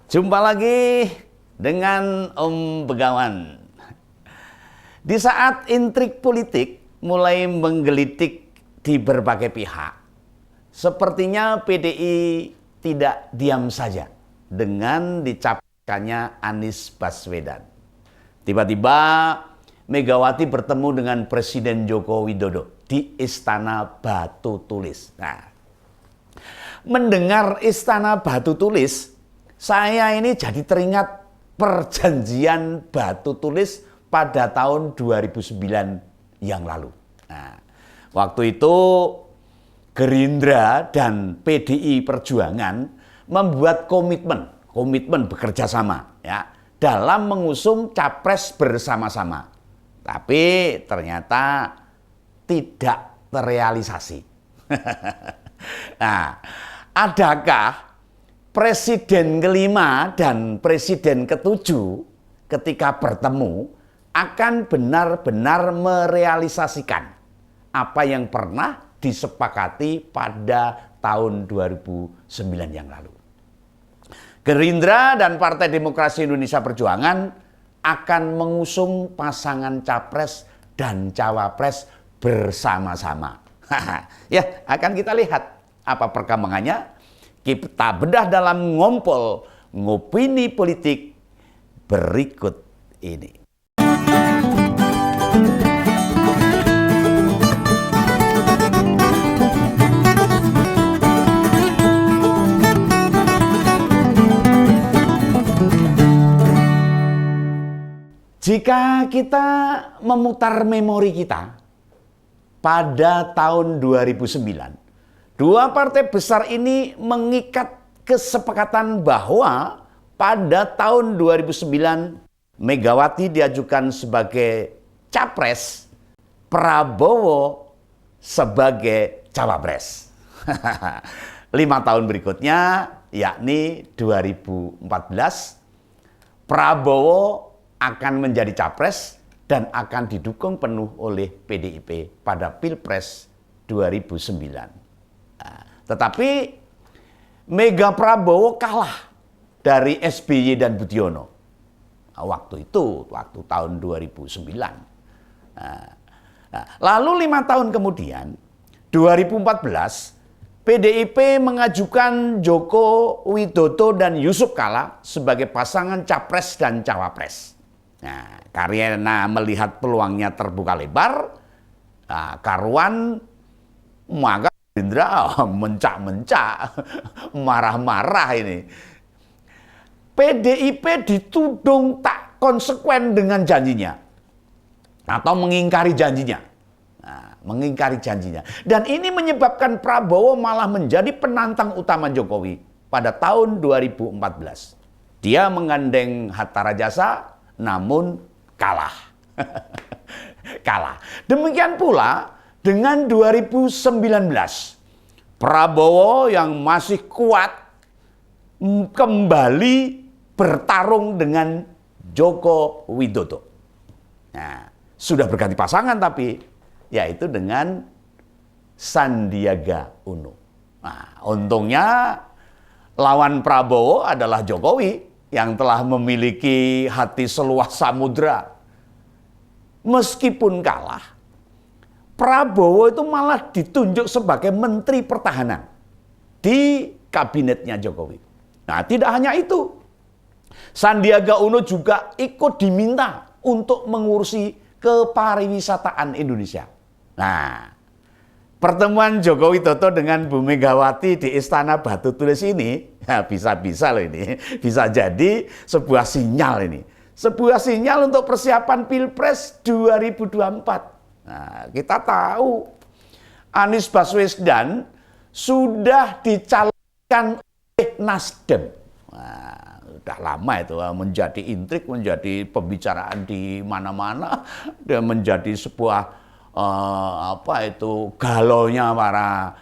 Jumpa lagi dengan Om Begawan. Di saat intrik politik mulai menggelitik di berbagai pihak, sepertinya PDI tidak diam saja dengan dicapkannya Anies Baswedan. Tiba-tiba Megawati bertemu dengan Presiden Joko Widodo di Istana Batu Tulis. Nah, mendengar Istana Batu Tulis, saya ini jadi teringat perjanjian Batu Tulis pada tahun 2009 yang lalu. Nah, waktu itu Gerindra dan PDI Perjuangan membuat komitmen bekerja sama ya dalam mengusung capres bersama-sama. Tapi ternyata tidak terrealisasi. Nah, adakah Presiden kelima dan Presiden ketujuh ketika bertemu akan benar-benar merealisasikan apa yang pernah disepakati pada tahun 2009 yang lalu? Gerindra dan Partai Demokrasi Indonesia Perjuangan akan mengusung pasangan capres dan cawapres bersama-sama. Ya, akan kita lihat apa perkembangannya. Kita bedah dalam ngompol ngopini politik berikut ini. Jika kita memutar memori kita pada tahun 2009, dua partai besar ini mengikat kesepakatan bahwa pada tahun 2009 Megawati diajukan sebagai capres, Prabowo sebagai cawapres. 5 tahun berikutnya, yakni 2014, Prabowo akan menjadi capres dan akan didukung penuh oleh PDIP pada Pilpres 2009. Nah, tetapi Mega Prabowo kalah dari SBY dan Budiono. Nah, waktu tahun 2009. Lalu 5 tahun kemudian, 2014, PDIP mengajukan Joko Widodo dan Yusuf Kala sebagai pasangan capres dan cawapres. Nah, karena melihat peluangnya terbuka lebar, karuan maka Gerindra mencak-mencak, marah-marah ini. PDIP dituding tak konsekuen dengan janjinya atau mengingkari janjinya. Mengingkari janjinya. Dan ini menyebabkan Prabowo malah menjadi penantang utama Jokowi pada tahun 2014. Dia menggandeng Hatta Rajasa, namun kalah. Kalah. Demikian pula dengan 2019. Prabowo yang masih kuat kembali bertarung dengan Joko Widodo. Nah, sudah berganti pasangan tapi yaitu dengan Sandiaga Uno. Nah, untungnya lawan Prabowo adalah Jokowi yang telah memiliki hati seluas samudra. Meskipun kalah, Prabowo itu malah ditunjuk sebagai Menteri Pertahanan di kabinetnya Jokowi. Nah, tidak hanya itu. Sandiaga Uno juga ikut diminta untuk mengurusi kepariwisataan Indonesia. Nah, pertemuan Joko Widodo dengan Bu Megawati di Istana Batu Tulis ini, ya bisa-bisa loh ini. Bisa jadi sebuah sinyal ini. Sebuah sinyal untuk persiapan Pilpres 2024. Nah, kita tahu Anies Baswedan sudah dicalonkan oleh Nasdem. Nah, sudah lama itu menjadi intrik, menjadi pembicaraan di mana-mana, dan menjadi sebuah galaunya para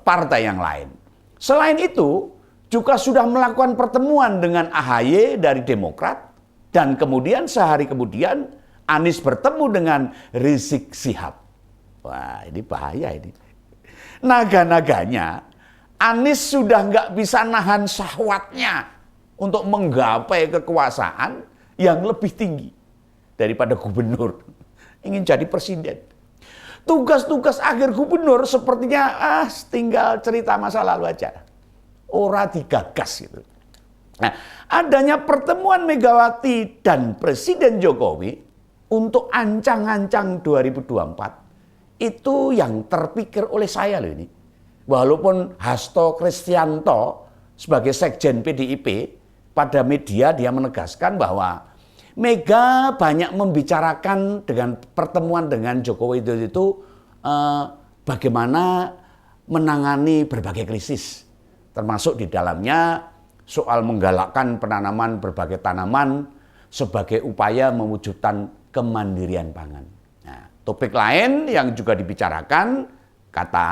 partai yang lain. Selain itu, juga sudah melakukan pertemuan dengan AHY dari Demokrat, dan kemudian sehari kemudian Anies bertemu dengan Rizik Syihab. Wah, ini bahaya ini. Naga-naganya Anies sudah nggak bisa nahan syahwatnya untuk menggapai kekuasaan yang lebih tinggi daripada gubernur. Ingin jadi presiden. Tugas-tugas akhir gubernur sepertinya tinggal cerita masa lalu aja. Ora digagas gitu. Nah, adanya pertemuan Megawati dan Presiden Jokowi untuk ancang-ancang 2024 itu yang terpikir oleh saya loh ini. Walaupun Hasto Kristianto sebagai sekjen PDIP pada media dia menegaskan bahwa Mega banyak membicarakan dengan pertemuan dengan Jokowi itu bagaimana menangani berbagai krisis, termasuk di dalamnya soal menggalakkan penanaman berbagai tanaman sebagai upaya mewujudkan kemandirian pangan. Nah, topik lain yang juga dibicarakan kata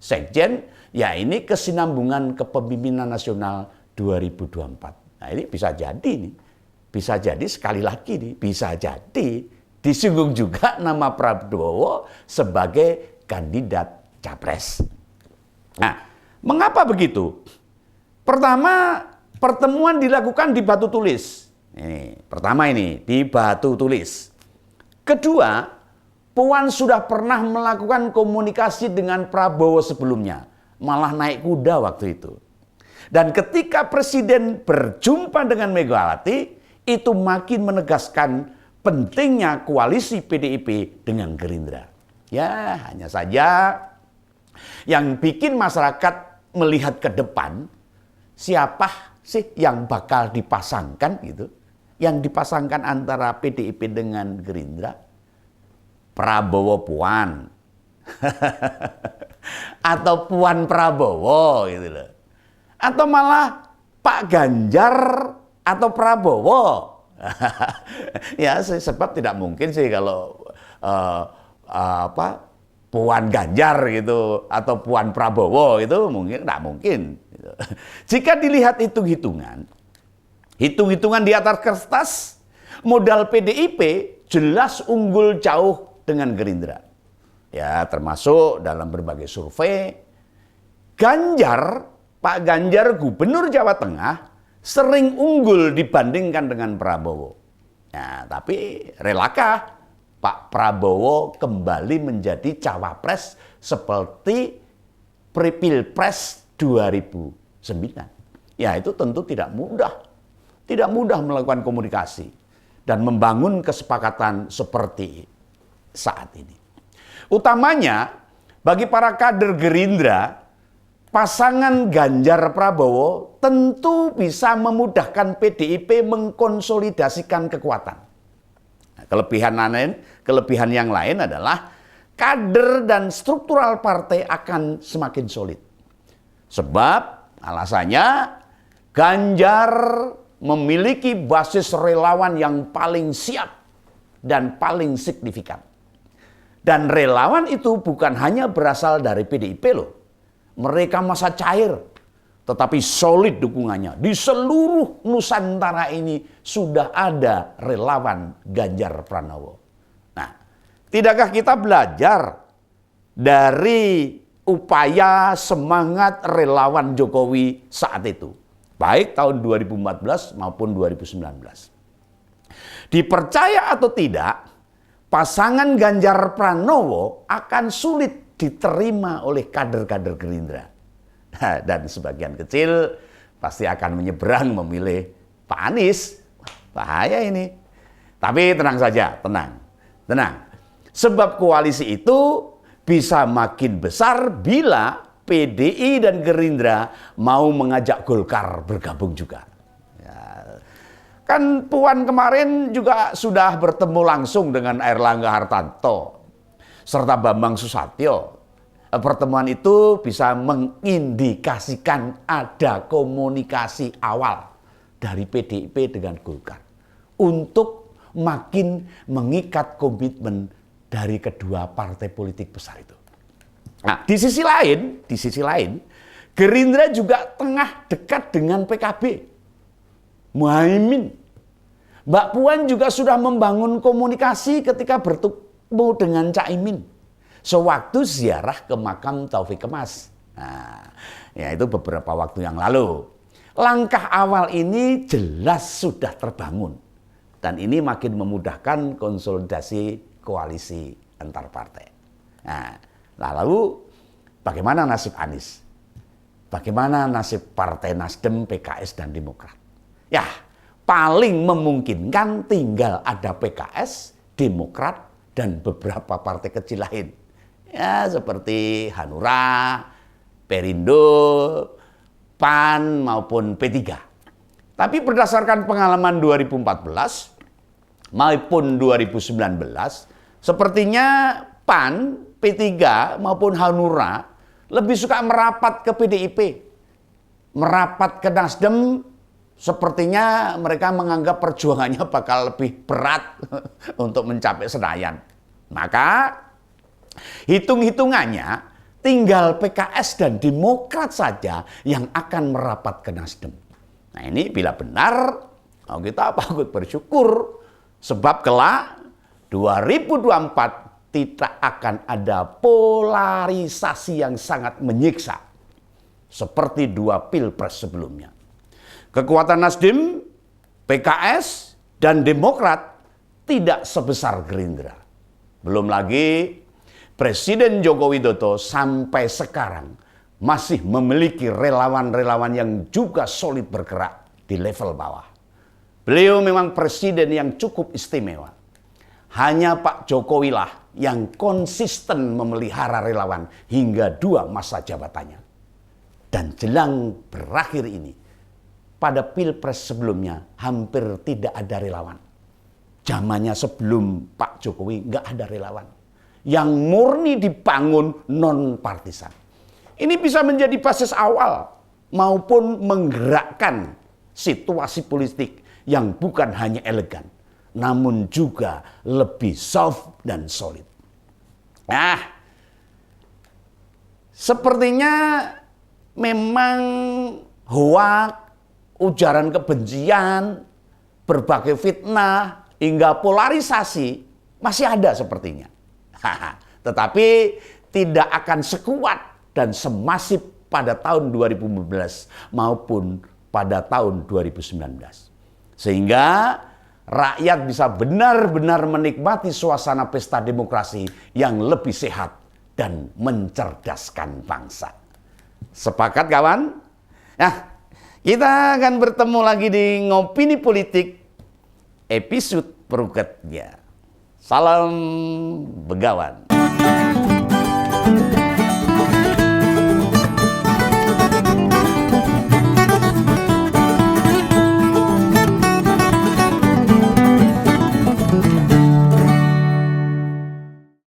Sekjen, ya ini kesinambungan kepemimpinan nasional 2024. Nah ini bisa jadi nih, bisa jadi sekali lagi nih, bisa jadi disinggung juga nama Prabowo sebagai kandidat capres. Nah, mengapa begitu? Pertama, pertemuan dilakukan di Batu Tulis. Pertama ini, di Batu Tulis. Kedua, Puan sudah pernah melakukan komunikasi dengan Prabowo sebelumnya. Malah naik kuda waktu itu. Dan ketika Presiden berjumpa dengan Megawati, itu makin menegaskan pentingnya koalisi PDIP dengan Gerindra. Ya, hanya saja yang bikin masyarakat melihat ke depan, siapa sih yang bakal dipasangkan gitu? Yang dipasangkan antara PDIP dengan Gerindra? Prabowo Puan. Atau Puan Prabowo gitu loh. Atau malah Pak Ganjar atau Prabowo. Ya, sebab tidak mungkin sih kalau Puan Ganjar gitu atau Puan Prabowo itu mungkin tidak mungkin. Gitu. Jika dilihat hitung-hitungan di atas kertas, modal PDIP jelas unggul jauh dengan Gerindra. Ya, termasuk dalam berbagai survei, Pak Ganjar Gubernur Jawa Tengah sering unggul dibandingkan dengan Prabowo. Nah, tapi relakah Pak Prabowo kembali menjadi cawapres seperti Pilpres 2009? Ya, itu tentu tidak mudah. Tidak mudah melakukan komunikasi dan membangun kesepakatan seperti saat ini. Utamanya bagi para kader Gerindra, pasangan Ganjar Prabowo tentu bisa memudahkan PDIP mengkonsolidasikan kekuatan. Nah, kelebihan yang lain adalah kader dan struktural partai akan semakin solid. Sebab alasannya Ganjar memiliki basis relawan yang paling siap dan paling signifikan. Dan relawan itu bukan hanya berasal dari PDIP loh. Mereka masa cair, tetapi solid dukungannya. Di seluruh Nusantara ini sudah ada relawan Ganjar Pranowo. Nah, tidakkah kita belajar dari upaya semangat relawan Jokowi saat itu? Baik tahun 2014 maupun 2019. Dipercaya atau tidak, pasangan Ganjar Pranowo akan sulit diterima oleh kader-kader Gerindra. Dan sebagian kecil pasti akan menyeberang memilih Pak Anies. Bahaya ini. Tapi tenang saja, tenang. Sebab koalisi itu bisa makin besar bila PDI dan Gerindra mau mengajak Golkar bergabung juga. Kan Puan kemarin juga sudah bertemu langsung dengan Airlangga Hartarto serta Bambang Susatyo. Pertemuan itu bisa mengindikasikan ada komunikasi awal dari PDIP dengan Golkar untuk makin mengikat komitmen dari kedua partai politik besar itu. Nah, di sisi lain, Gerindra juga tengah dekat dengan PKB. Muhaimin. Mbak Puan juga sudah membangun komunikasi ketika bertemu dengan Caimin sewaktu ziarah ke makam Taufik Kemas. Nah, ya itu beberapa waktu yang lalu. Langkah awal ini jelas sudah terbangun. Dan ini makin memudahkan konsolidasi koalisi antar partai. Nah, lalu bagaimana nasib Anies? Bagaimana nasib Partai Nasdem, PKS, dan Demokrat? Ya, paling memungkinkan tinggal ada PKS, Demokrat, dan beberapa partai kecil lain. Ya, seperti Hanura, Perindo, PAN maupun P3. Tapi berdasarkan pengalaman 2014 maupun 2019, sepertinya PAN, P3 maupun Hanura lebih suka merapat ke PDIP. Merapat ke Nasdem, sepertinya mereka menganggap perjuangannya bakal lebih berat untuk mencapai Senayan. Maka hitung-hitungannya tinggal PKS dan Demokrat saja yang akan merapat ke Nasdem. Nah ini bila benar, kita patut bersyukur. Sebab kelak 2024 tidak akan ada polarisasi yang sangat menyiksa. Seperti 2 pilpres sebelumnya. Kekuatan Nasdem, PKS, dan Demokrat tidak sebesar Gerindra. Belum lagi Presiden Joko Widodo sampai sekarang masih memiliki relawan-relawan yang juga solid bergerak di level bawah. Beliau memang presiden yang cukup istimewa. Hanya Pak Jokowi lah yang konsisten memelihara relawan hingga 2 masa jabatannya. Dan jelang berakhir ini, pada pilpres sebelumnya hampir tidak ada relawan. Zamannya sebelum Pak Jokowi nggak ada relawan. Yang murni dibangun non-partisan. Ini bisa menjadi basis awal maupun menggerakkan situasi politik yang bukan hanya elegan, namun juga lebih soft dan solid. Nah, sepertinya memang hoak, ujaran kebencian, berbagai fitnah, hingga polarisasi masih ada sepertinya. Tetapi tidak akan sekuat dan semasif pada tahun 2015 maupun pada tahun 2019. Sehingga rakyat bisa benar-benar menikmati suasana pesta demokrasi yang lebih sehat dan mencerdaskan bangsa. Sepakat kawan? Nah, kita akan bertemu lagi di Ngopini Politik episode berikutnya. Salam Begawan.